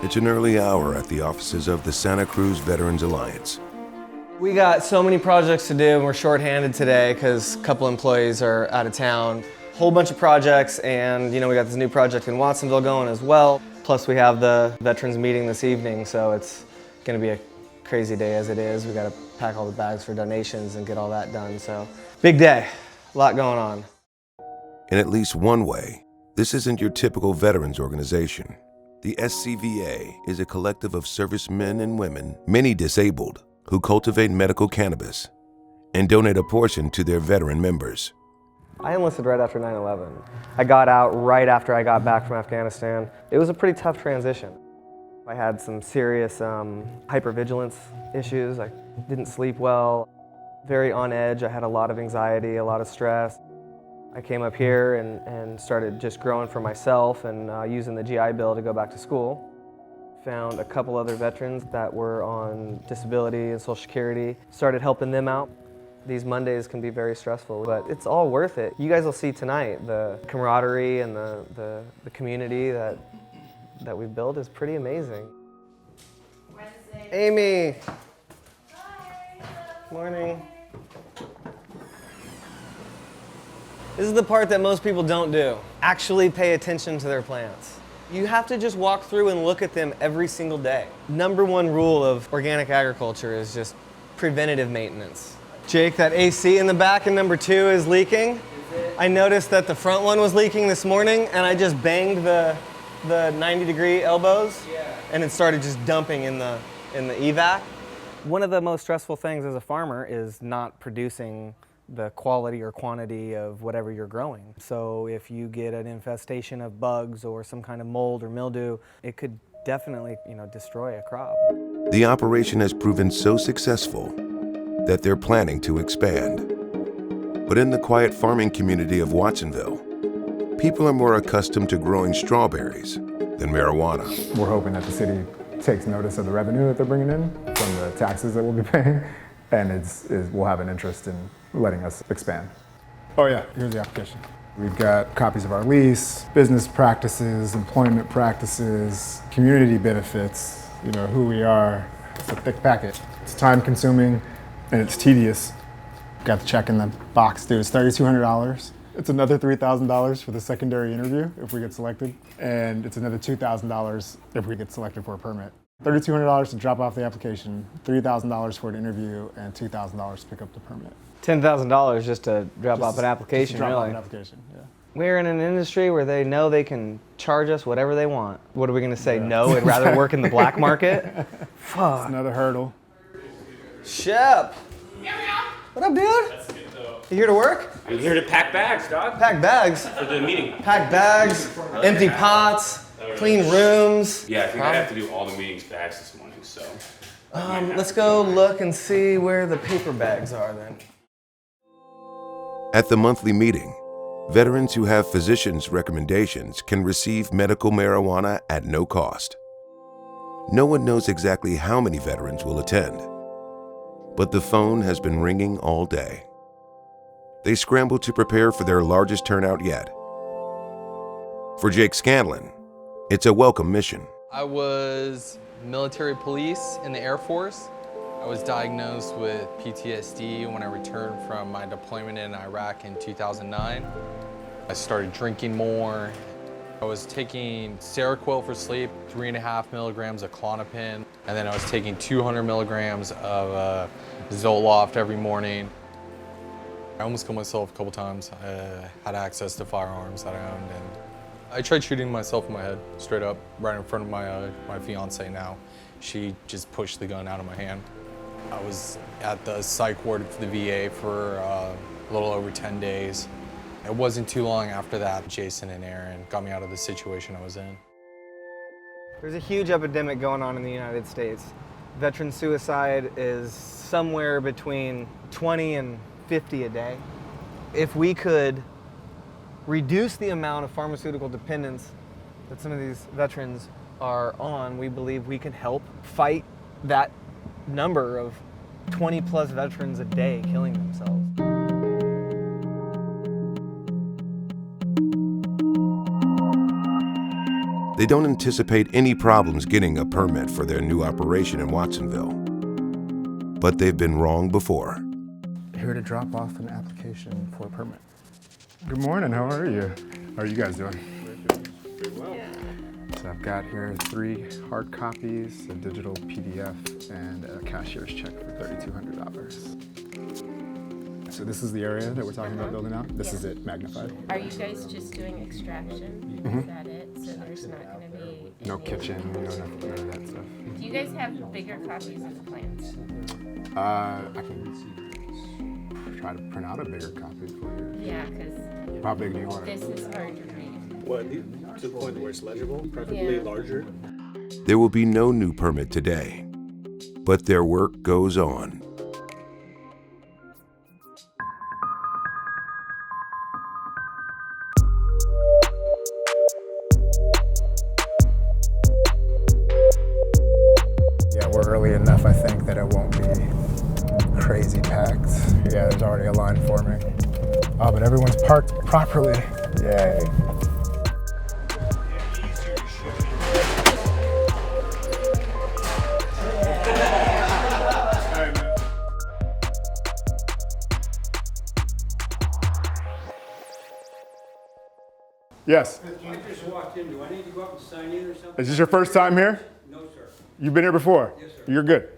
It's an early hour at the offices of the Santa Cruz Veterans Alliance. We got so many projects to do and we're shorthanded today because a couple employees are out of town. Whole bunch of projects, and we got this new project in Watsonville going as well. Plus we have the veterans meeting this evening, so it's gonna be a crazy day as it is. We gotta pack all the bags for donations and get all that done, so big day, a lot going on. In at least one way, this isn't your typical veterans organization. The SCVA is a collective of servicemen and women, many disabled, who cultivate medical cannabis and donate a portion to their veteran members. I enlisted right after 9/11. I got out right after I got back from Afghanistan. It was a pretty tough transition. I had some serious hypervigilance issues. I didn't sleep well, very on edge. I had a lot of anxiety, a lot of stress. I came up here and started just growing for myself and using the GI Bill to go back to school. Found a couple other veterans that were on disability and Social Security, started helping them out. These Mondays can be very stressful, but it's all worth it. You guys will see tonight the camaraderie and the community that we've built is pretty amazing. Wednesday. Amy! Hi! Morning. This is the part that most people don't do. Actually pay attention to their plants. You have to just walk through and look at them every single day. Number one rule of organic agriculture is just preventative maintenance. Jake, that AC in the back in number 2 is leaking. I noticed that the front one was leaking this morning and I just banged the 90-degree elbows and it started just dumping in the evac. One of the most stressful things as a farmer is not producing the quality or quantity of whatever you're growing. So if you get an infestation of bugs or some kind of mold or mildew, it could definitely, destroy a crop. The operation has proven so successful that they're planning to expand. But in the quiet farming community of Watsonville, people are more accustomed to growing strawberries than marijuana. We're hoping that the city takes notice of the revenue that they're bringing in from the taxes that we'll be paying, and we'll have an interest in letting us expand. Oh yeah, here's the application. We've got copies of our lease, business practices, employment practices, community benefits, who we are. It's a thick packet. It's time consuming and it's tedious. Got the check in the box, dude. It's $3,200. It's another $3,000 for the secondary interview if we get selected, and it's another $2,000 if we get selected for a permit. $3,200 to drop off the application, $3,000 for an interview, and $2,000 to pick up the permit. $10,000 just to drop off an application, just to drop really? off an application, yeah. We're in an industry where they know they can charge us whatever they want. What are we gonna say, no? I'd rather work in the black market? Fuck. It's another hurdle. Shep! What up, dude? That's good, though. You here to work? I'm here to pack bags, dog. Pack bags? For the meeting. Pack bags, empty pots, clean rooms. Yeah, I think I have to do all the meetings bags this morning, so. Let's go look and see where the paper bags are then. At the monthly meeting, veterans who have physicians' recommendations can receive medical marijuana at no cost. No one knows exactly how many veterans will attend, but the phone has been ringing all day. They scramble to prepare for their largest turnout yet. For Jake Scanlon, it's a welcome mission. I was military police in the Air Force. I was diagnosed with PTSD when I returned from my deployment in Iraq in 2009. I started drinking more. I was taking Seroquel for sleep, 3.5 milligrams of Klonopin, and then I was taking 200 milligrams of Zoloft every morning. I almost killed myself a couple times. I had access to firearms that I owned, and I tried shooting myself in my head, straight up, right in front of my fiance now. She just pushed the gun out of my hand. I was at the psych ward for the VA for a little over 10 days. It wasn't too long after that, Jason and Aaron got me out of the situation I was in. There's a huge epidemic going on in the United States. Veteran suicide is somewhere between 20 and 50 a day. If we could reduce the amount of pharmaceutical dependence that some of these veterans are on, we believe we can help fight that number of 20 plus veterans a day killing themselves. They don't anticipate any problems getting a permit for their new operation in Watsonville. But they've been wrong before. Here to drop off an application for a permit. Good morning, how are you? How are you guys doing? Pretty well. So I've got here 3 hard copies, a digital PDF, and a cashier's check for $3,200. So this is the area that we're talking about building out? This is it, magnified? Are you guys just doing extraction? Is that it? So there's not going to be No any- kitchen, none of that stuff. Do you guys have bigger copies of the plans? I can try to print out a bigger copy for you. Yeah, because How big do you want it? this is hard to read. Well, to the point where it's legible, preferably Yeah. larger. There will be no new permit today, but their work goes on. Yeah, we're early enough, I think, that it won't be crazy packed. Yeah, there's already a line forming. Oh, but everyone's parked properly. Yay. Yes. I just walked in. Do I need to go up and sign in or something? Is this your first time here? No, sir. You've been here before? Yes, sir. You're good.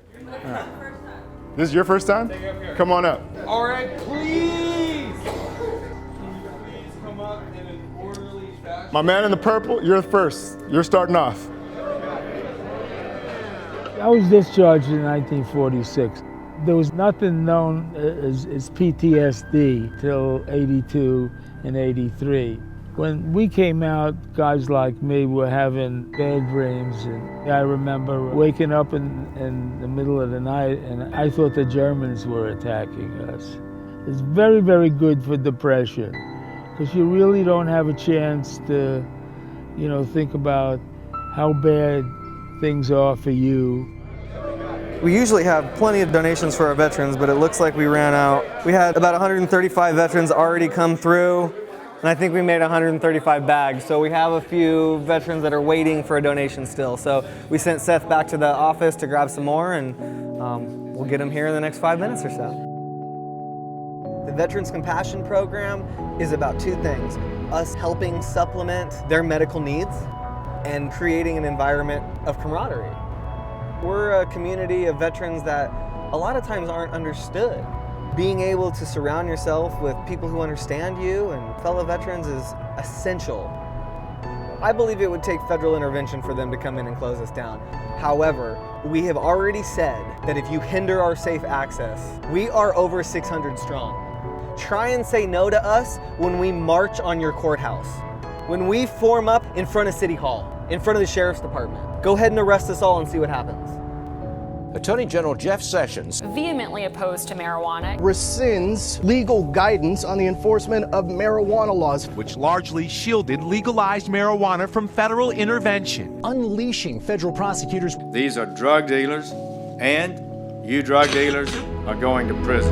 This is your first time? Come on up. All right, please. Can you please come up in an orderly fashion? My man in the purple, you're the first. You're starting off. I was discharged in 1946. There was nothing known as PTSD till 82 and 83. When we came out, guys like me were having bad dreams, and I remember waking up in the middle of the night and I thought the Germans were attacking us. It's very, very good for depression, because you really don't have a chance to, think about how bad things are for you. We usually have plenty of donations for our veterans, but it looks like we ran out. We had about 135 veterans already come through, and I think we made 135 bags. So we have a few veterans that are waiting for a donation still. So we sent Seth back to the office to grab some more, and we'll get them here in the next 5 minutes or so. The Veterans Compassion Program is about 2 things: us helping supplement their medical needs and creating an environment of camaraderie. We're a community of veterans that a lot of times aren't understood. Being able to surround yourself with people who understand you and fellow veterans is essential. I believe it would take federal intervention for them to come in and close us down. However, we have already said that if you hinder our safe access, we are over 600 strong. Try and say no to us when we march on your courthouse, when we form up in front of City Hall, in front of the Sheriff's Department. Go ahead and arrest us all and see what happens. Attorney General Jeff Sessions vehemently opposed to marijuana, rescinds legal guidance on the enforcement of marijuana laws, which largely shielded legalized marijuana from federal intervention, unleashing federal prosecutors. These are drug dealers, and you drug dealers are going to prison.